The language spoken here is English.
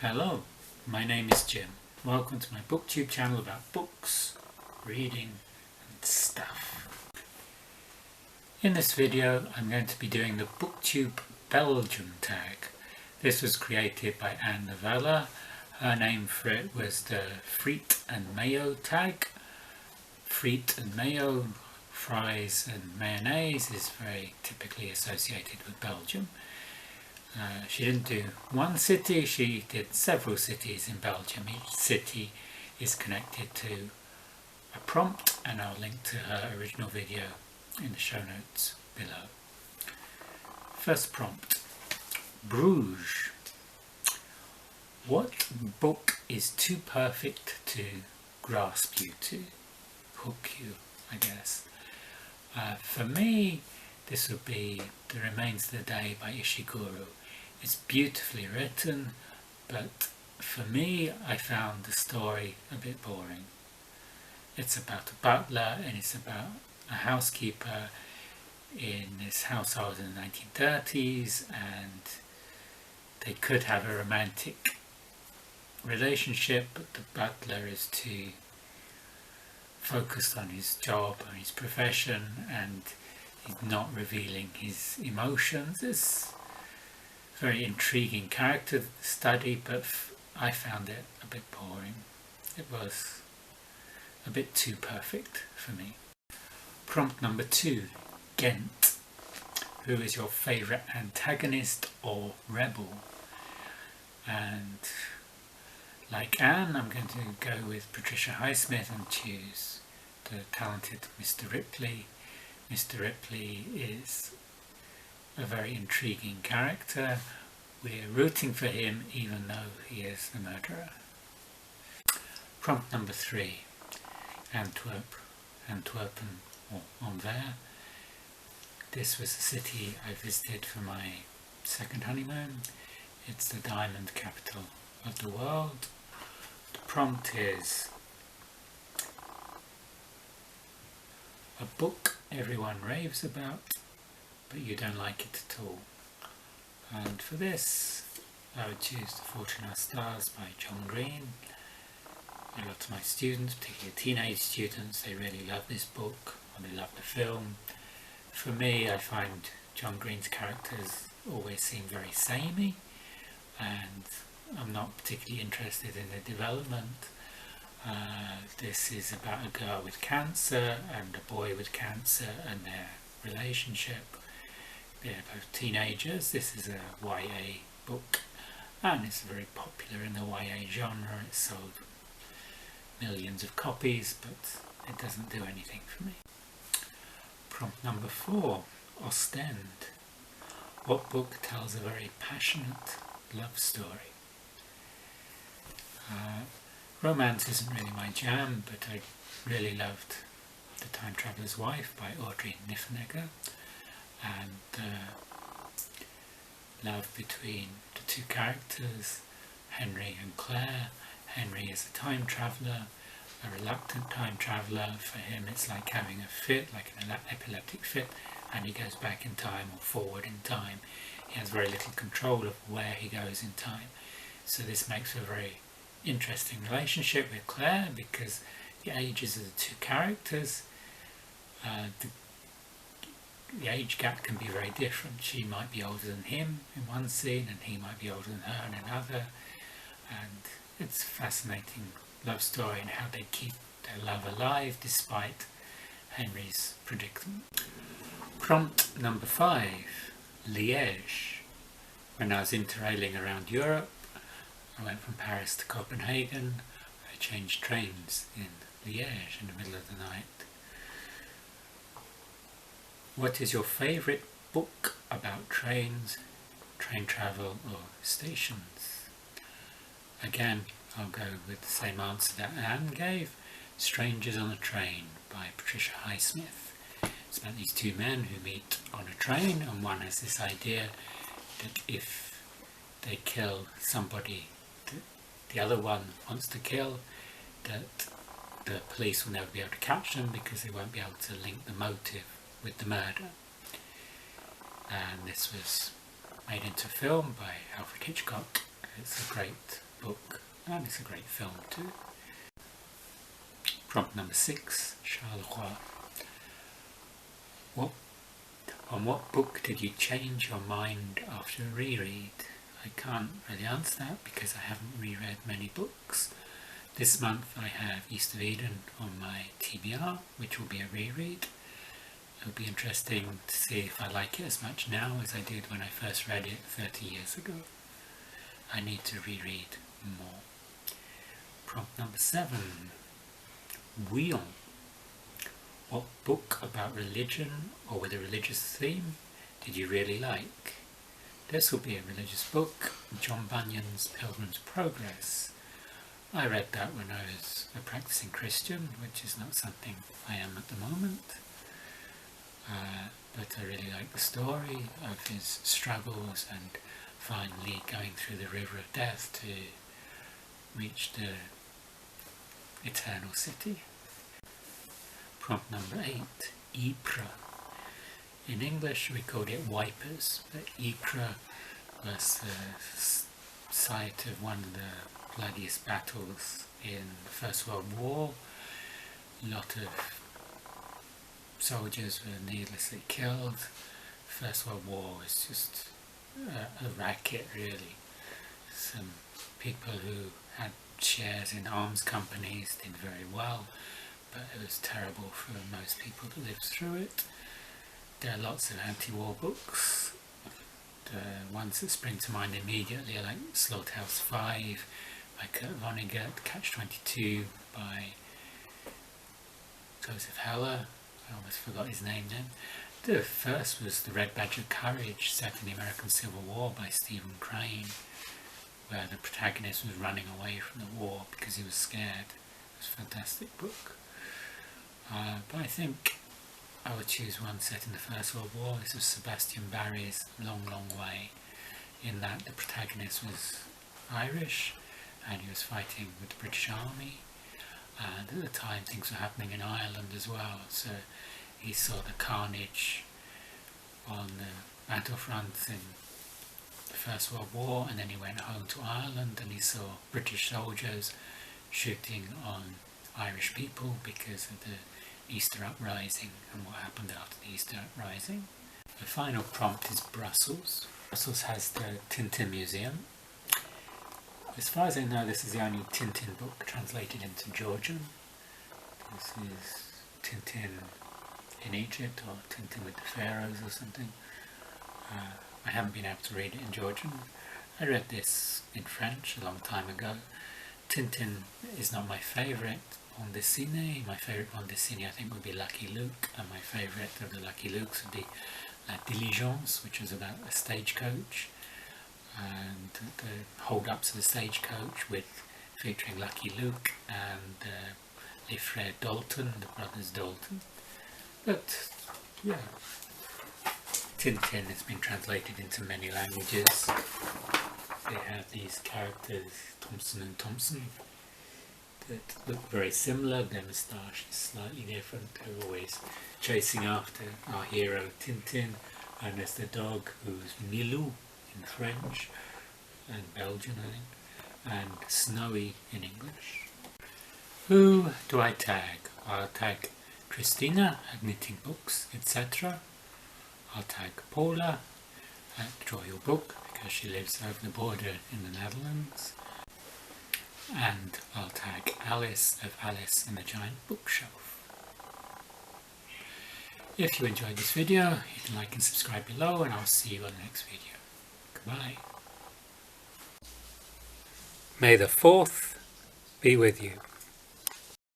Hello, my name is Jim. Welcome to my Booktube channel about books, reading and stuff. In this video I'm going to be doing the Booktube Belgium tag. This was created by Anne Novella. Her name for it was the Frites and Mayo tag. Frites and Mayo, fries and mayonnaise is very typically associated with Belgium. She didn't do one city, she did several cities in Belgium. Each city is connected to a prompt, and I'll link to her original video in the show notes below. First prompt: Bruges. What book is too perfect to grasp you, to hook you, I guess? For me, this would be The Remains of the Day by Ishiguro. It's beautifully written, but for me, I found the story a bit boring. It's about a butler and it's about a housekeeper in this household in the 1930s, and they could have a romantic relationship, but the butler is too focused on his job or his profession, and he's not revealing his emotions. It's a very intriguing character study, but I found it a bit boring. It was a bit too perfect for me. Prompt number 2, Ghent. Who is your favourite antagonist or rebel? And like Anne, I'm going to go with Patricia Highsmith and choose the talented Mr. Ripley. Mr. Ripley is a very intriguing character. We're rooting for him even though he is the murderer. Prompt number 3, Antwerp, Antwerpen or Anvers. This was the city I visited for my second honeymoon. It's the diamond capital of the world. The prompt is: a book everyone raves about, but you don't like it at all. And for this, I would choose The Fault in Our Stars by John Green. A lot of my students, particularly teenage students, they really love this book, and they love the film. For me, I find John Green's characters always seem very samey, and I'm not particularly interested in the development. This is about a girl with cancer and a boy with cancer and their relationship. They're both teenagers. This is a YA book, and it's very popular in the YA genre. It's sold millions of copies, but it doesn't do anything for me. Prompt number 4, Ostend. What book tells a very passionate love story? Romance isn't really my jam, but I really loved The Time Traveller's Wife by Audrey Niffenegger, and love between the two characters, Henry and Claire. Henry is a time traveller, a reluctant time traveller. For him it's like having a fit, like an epileptic fit, and he goes back in time or forward in time. He has very little control of where he goes in time. So this makes for a very interesting relationship with Claire, because the ages of the two characters, the age gap can be very different. She might be older than him in one scene, and he might be older than her in another, and it's a fascinating love story and how they keep their love alive despite Henry's predicament. Prompt number 5, Liege. When I was interrailing around Europe, I went from Paris to Copenhagen. I changed trains in Liege in the middle of the night. What is your favourite book about trains, train travel or stations? Again, I'll go with the same answer that Anne gave. Strangers on a Train by Patricia Highsmith. It's about these two men who meet on a train, and one has this idea that if they kill somebody the other one wants to kill, that the police will never be able to catch them because they won't be able to link the motive with the murder. And this was made into a film by Alfred Hitchcock. It's a great book, and it's a great film too. Prompt number 6, Charleroi. On what book did you change your mind after a reread? I can't really answer that because I haven't reread many books. This month I have East of Eden on my TBR, which will be a reread. It'll be interesting to see if I like it as much now as I did when I first read it 30 years ago. I need to reread more. Prompt number 7, Bouillon. What book about religion or with a religious theme did you really like? This will be a religious book, John Bunyan's Pilgrim's Progress. I read that when I was a practicing Christian, which is not something I am at the moment. But I really like the story of his struggles and finally going through the river of death to reach the eternal city. Prompt number 8, Ypres. In English we called it Ypres, but Ypres was the site of one of the bloodiest battles in the First World War. A lot of soldiers were needlessly killed. First World War was just a racket, really. Some people who had shares in arms companies did very well, but it was terrible for most people to live through it. There are lots of anti-war books. The ones that spring to mind immediately are like Slaughterhouse 5 by Kurt Vonnegut, Catch-22 by Joseph Heller. I almost forgot his name then. The first was The Red Badge of Courage, set in the American Civil War by Stephen Crane, where the protagonist was running away from the war because he was scared. It was a fantastic book. But I think I would choose one set in the First World War. This was Sebastian Barry's Long, Long Way, in that the protagonist was Irish and he was fighting with the British Army, and at the time things were happening in Ireland as well, so he saw the carnage on the battlefront in the First World War, and then he went home to Ireland and he saw British soldiers shooting on Irish people because of the Easter Uprising and what happened after the Easter Uprising. The final prompt is Brussels. Brussels has the Tintin Museum. As far as I know, this is the only Tintin book translated into Georgian. This is Tintin in Egypt, or Tintin with the Pharaohs or something. I haven't been able to read it in Georgian. I read this in French a long time ago. Tintin is not my favourite bande dessinée. My favourite bande dessinée I think would be Lucky Luke, and my favourite of the Lucky Lukes would be La Diligence, which was about a stagecoach and the hold-ups of the stagecoach, featuring Lucky Luke and Les Frères Dalton, the brothers Dalton. But yeah, Tintin has been translated into many languages. They have these characters, Thompson and Thompson, that look very similar. Their moustache is slightly different. They're always chasing after our hero Tintin, and there's the dog who's Milou in French and Belgian, I think, and Snowy in English. Who do I tag? I'll tag Christina at Knitting Books, etc. I'll tag Paula at Draw Your Book because she lives over the border in the Netherlands. And I'll tag Alice of Alice and the Giant Bookshelf. If you enjoyed this video, you can like and subscribe below, and I'll see you on the next video. Goodbye. May the 4th be with you.